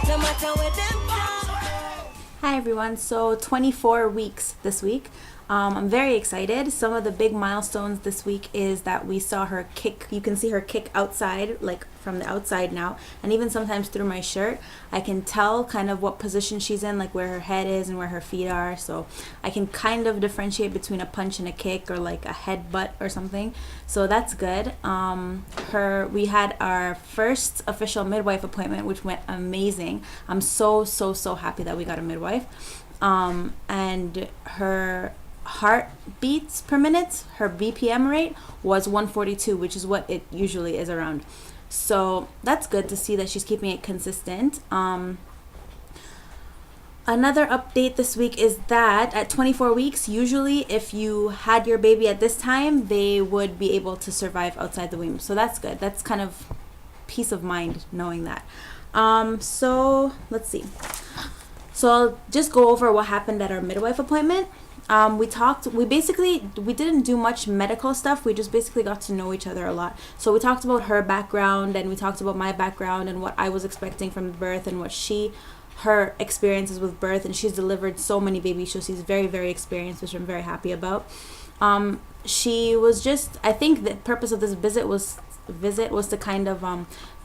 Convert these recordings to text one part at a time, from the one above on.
no matter where them come. Hi everyone, so 24 weeks this week. I'm very excited. Some of the big milestones this week is that we saw her kick. You can see her kick outside, like from the outside now, and even sometimes through my shirt I can tell kind of what position she's in, like where her head is and where her feet are, so I can kind of differentiate between a punch and a kick, or like a headbutt or something, so that's good. We had our first official midwife appointment, which went amazing. I'm so happy that we got a midwife. And her heart beats per minute, her BPM rate was 142, which is what it usually is around. So that's good to see that she's keeping it consistent. Another update this week is that at 24 weeks, usually if you had your baby at this time, they would be able to survive outside the womb. So that's good. That's kind of peace of mind knowing that. So let's see. So I'll just go over what happened at our midwife appointment. We didn't do much medical stuff. We just basically got to know each other a lot. So we talked about her background, and we talked about my background and what I was expecting from birth, and what her experiences with birth. And she's delivered so many babies, so she's very experienced, which I'm very happy about. She was just, I think the purpose of this visit was to kind of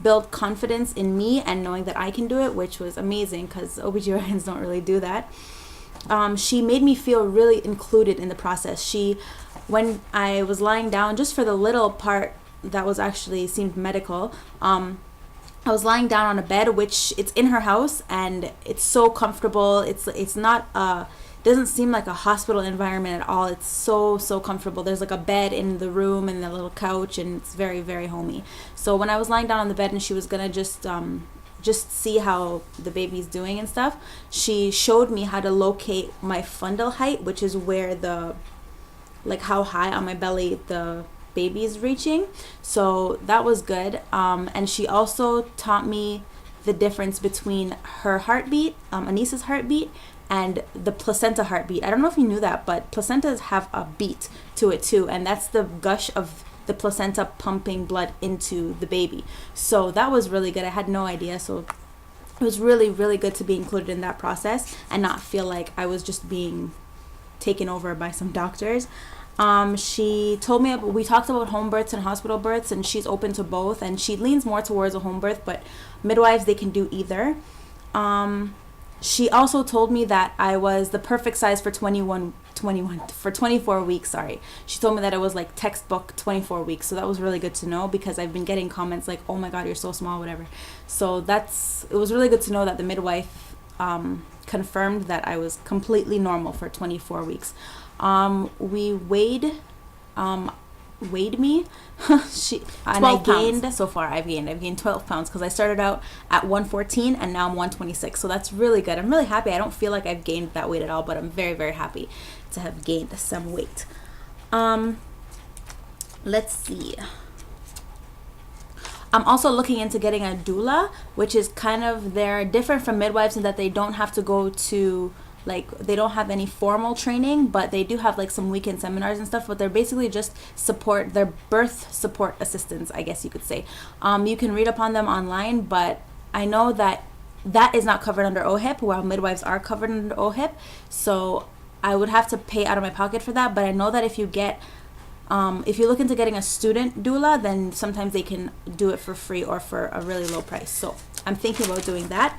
build confidence in me and knowing that I can do it, which was amazing because OBGYNs don't really do that. She made me feel really included in the process. When I was lying down, just for the little part that was actually seemed medical, I was lying down on a bed, which it's in her house and it's so comfortable. It's not doesn't seem like a hospital environment at all. It's so comfortable. There's like a bed in the room and a little couch, and it's very homey. So when I was lying down on the bed and she was gonna just see how the baby's doing and stuff, she showed me how to locate my fundal height, which is where how high on my belly the baby is reaching. So that was good. And she also taught me the difference between her heartbeat, Anissa's heartbeat, and the placenta heartbeat. I don't know if you knew that, but placentas have a beat to it too, and that's the gush of the placenta pumping blood into the baby. So that was really good. I had no idea, so it was really good to be included in that process and not feel like I was just being taken over by some doctors. She told me, we talked about home births and hospital births, and she's open to both, and she leans more towards a home birth, but midwives, they can do either. She also told me that I was the perfect size for 24 weeks, sorry. She told me that it was like textbook 24 weeks. So that was really good to know, because I've been getting comments like, oh my God, you're so small, whatever. So it was really good to know that the midwife confirmed that I was completely normal for 24 weeks. We weighed me. I've gained 12 pounds, because I started out at 114 and now I'm 126, so that's really good. I'm really happy. I don't feel like I've gained that weight at all, but I'm very happy to have gained some weight. Let's see. I'm also looking into getting a doula, which is they're different from midwives in that they don't have to go to, they don't have any formal training, but they do have some weekend seminars and stuff, but they're basically just they're birth support assistants, I guess you could say. You can read upon them online, but I know that is not covered under OHIP, while midwives are covered under OHIP, so I would have to pay out of my pocket for that. But I know that if you look into getting a student doula, then sometimes they can do it for free or for a really low price, so I'm thinking about doing that.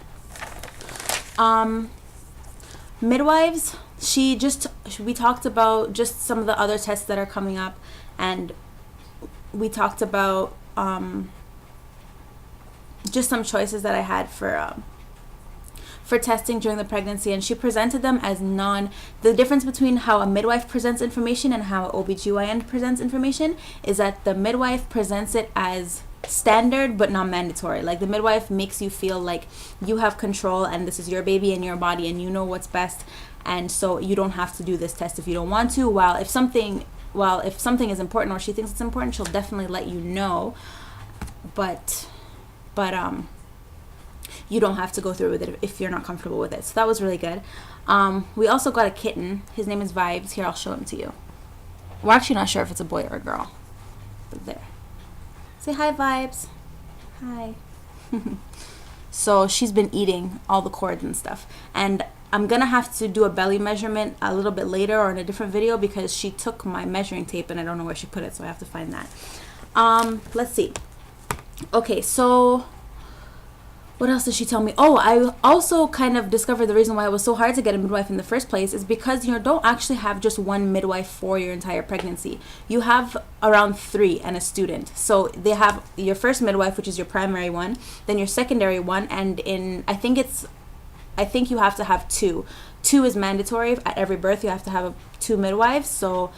Midwives, we talked about just some of the other tests that are coming up, and we talked about just some choices that I had for testing during the pregnancy, and she presented them as the difference between how a midwife presents information and how an OBGYN presents information is that the midwife presents it as standard but not mandatory. Like, the midwife makes you feel like you have control and this is your baby and your body and you know what's best, and so you don't have to do this test if you don't want to. While if something is important or she thinks it's important, she'll definitely let you know, but you don't have to go through with it if you're not comfortable with it. So that was really good. We also got a kitten. His name is Vibes. Here, I'll show him to you. We're actually not sure if it's a boy or a girl, but there. Say hi, Vibes. Hi. So she's been eating all the cords and stuff. And I'm going to have to do a belly measurement a little bit later or in a different video because she took my measuring tape and I don't know where she put it. So I have to find that. Let's see. Okay, so what else did she tell me? Oh, I also kind of discovered the reason why it was so hard to get a midwife in the first place is because you don't actually have just one midwife for your entire pregnancy. You have around 3 and a student. So they have your first midwife, which is your primary one, then your secondary one, and I think you have to have 2. 2 is mandatory at every birth. You have to have 2 midwives. So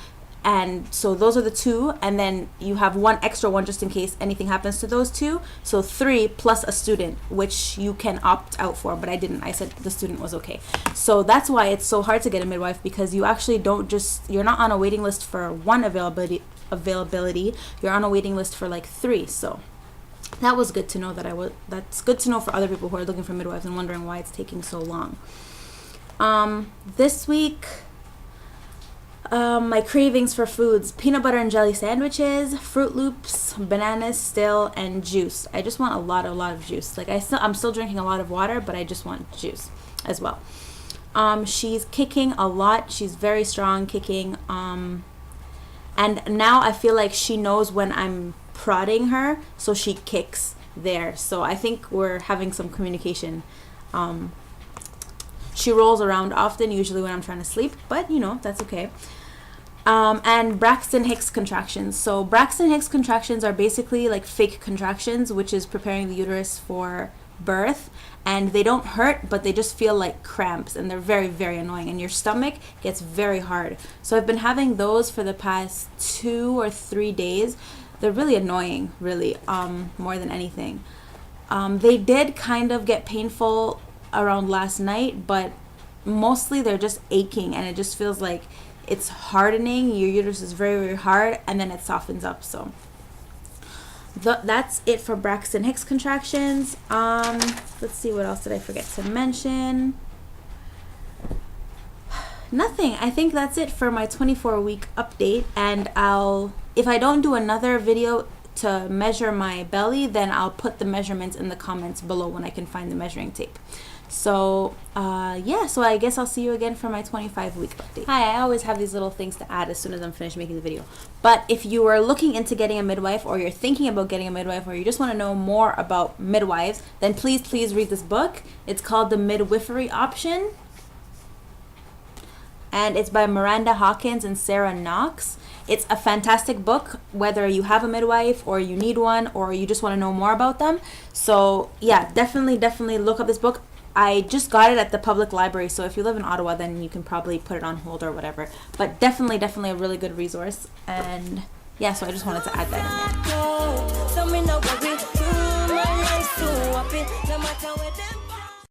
those are the 2, and then you have 1 extra one just in case anything happens to those 2. So 3 plus a student, which you can opt out for, but I didn't. I said the student was okay. So that's why it's so hard to get a midwife, because you actually you're not on a waiting list for 1 availability. You're on a waiting list for like 3. So that was good to know that's good to know for other people who are looking for midwives and wondering why it's taking so long. This week, my cravings for foods: peanut butter and jelly sandwiches, Fruit Loops, bananas still, and juice. I just want a lot of juice. Like I'm still drinking a lot of water, but I just want juice as well. She's kicking a lot. She's very strong kicking. And now I feel like she knows when I'm prodding her, so she kicks there. So I think we're having some communication. She rolls around often, usually when I'm trying to sleep, but that's okay. And Braxton Hicks contractions. So Braxton Hicks contractions are basically like fake contractions, which is preparing the uterus for birth, and they don't hurt, but they just feel like cramps, and they're very, very annoying, and your stomach gets very hard. So I've been having those for the past 2 or 3 days. They're really annoying, really, more than anything. They did kind of get painful around last night, but mostly they're just aching, and it just feels like it's hardening. Your uterus is very, very hard, and then it softens up. So that's it for Braxton Hicks contractions. Let's see, what else did I forget to mention? Nothing. I think that's it for my 24-week update, and if I don't do another video to measure my belly, then I'll put the measurements in the comments below when I can find the measuring tape. So so I guess I'll see you again for my 25-week update. Hi, I always have these little things to add as soon as I'm finished making the video. But if you are looking into getting a midwife, or you're thinking about getting a midwife, or you just want to know more about midwives, then please read this book. It's called The Midwifery Option, and it's by Miranda Hawkins and Sarah Knox. It's a fantastic book, whether you have a midwife or you need one, or you just want to know more about them. So yeah, definitely look up this book. I just got it at the public library, so if you live in Ottawa, then you can probably put it on hold or whatever. But definitely a really good resource. And yeah, so I just wanted to add that in there.